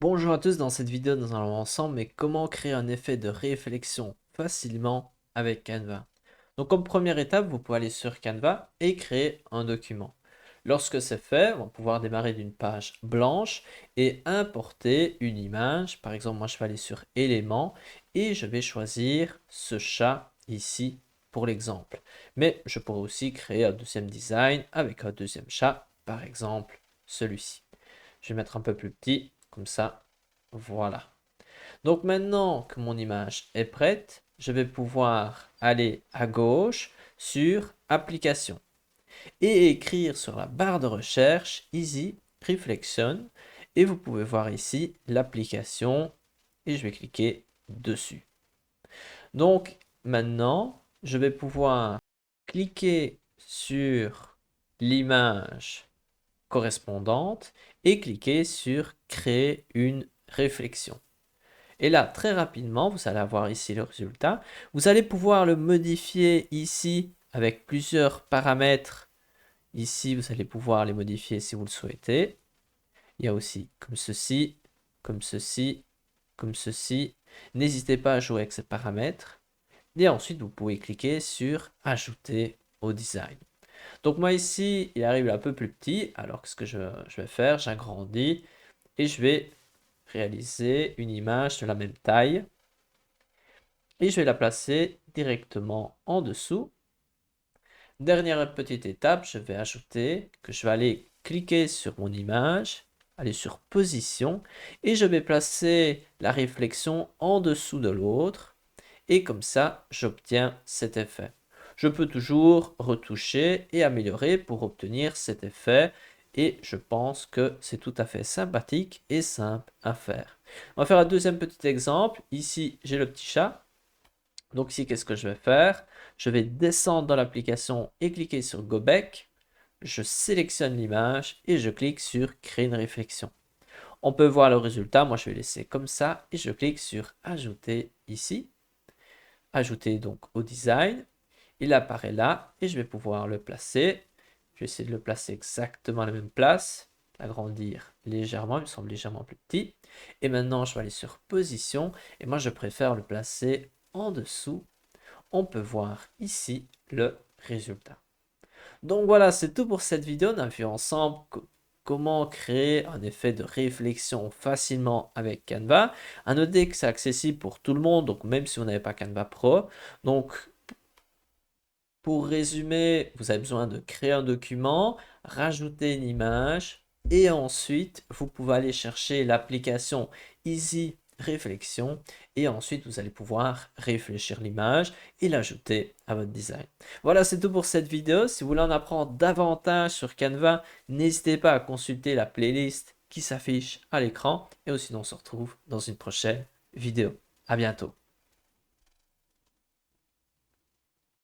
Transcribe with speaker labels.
Speaker 1: Bonjour à tous, dans cette vidéo nous allons voir ensemble mais comment créer un effet de réflexion facilement avec Canva. Donc comme première étape, vous pouvez aller sur Canva et créer un document. Lorsque c'est fait, on va pouvoir démarrer d'une page blanche et importer une image. Par exemple, moi je vais aller sur éléments et je vais choisir ce chat ici pour l'exemple. Mais je pourrais aussi créer un deuxième design avec un deuxième chat, par exemple celui-ci. Je vais mettre un peu plus petit, comme ça, voilà. Donc maintenant que mon image est prête, je vais pouvoir aller à gauche sur Application et écrire sur la barre de recherche Easy Reflection. Et vous pouvez voir ici l'application et je vais cliquer dessus. Donc maintenant, je vais pouvoir cliquer sur l'image correspondante et cliquer sur créer une réflexion. Et là, très rapidement, vous allez avoir ici le résultat. Vous allez pouvoir le modifier ici avec plusieurs paramètres. Ici, vous allez pouvoir les modifier si vous le souhaitez. Il y a aussi comme ceci, comme ceci, comme ceci. N'hésitez pas à jouer avec ces paramètres. Et ensuite, vous pouvez cliquer sur ajouter au design. Donc moi ici, il arrive un peu plus petit, alors que ce que je vais faire, j'agrandis et je vais réaliser une image de la même taille et je vais la placer directement en dessous. Dernière petite étape, je vais ajouter que je vais aller cliquer sur mon image, aller sur position et je vais placer la réflexion en dessous de l'autre et comme ça, j'obtiens cet effet. Je peux toujours retoucher et améliorer pour obtenir cet effet et je pense que c'est tout à fait sympathique et simple à faire. On va faire un deuxième petit exemple. Ici, j'ai le petit chat. Donc ici, qu'est-ce que je vais faire? Je vais descendre dans l'application et cliquer sur Go Back. Je sélectionne l'image et je clique sur Créer une réflexion. On peut voir le résultat. Moi, je vais laisser comme ça et je clique sur Ajouter ici. Ajouter donc au design. Il apparaît là et je vais pouvoir le placer. Je vais essayer de le placer exactement à la même place, l'agrandir légèrement, il me semble légèrement plus petit. Et maintenant, je vais aller sur position et moi, je préfère le placer en dessous. On peut voir ici le résultat. Donc voilà, c'est tout pour cette vidéo. On a vu ensemble comment créer un effet de réflexion facilement avec Canva. À noter que c'est accessible pour tout le monde, donc même si vous n'avez pas Canva Pro. Donc pour résumer, vous avez besoin de créer un document, rajouter une image et ensuite vous pouvez aller chercher l'application Easy Réflexion et ensuite vous allez pouvoir réfléchir l'image et l'ajouter à votre design. Voilà, c'est tout pour cette vidéo. Si vous voulez en apprendre davantage sur Canva, n'hésitez pas à consulter la playlist qui s'affiche à l'écran et sinon on se retrouve dans une prochaine vidéo. À bientôt.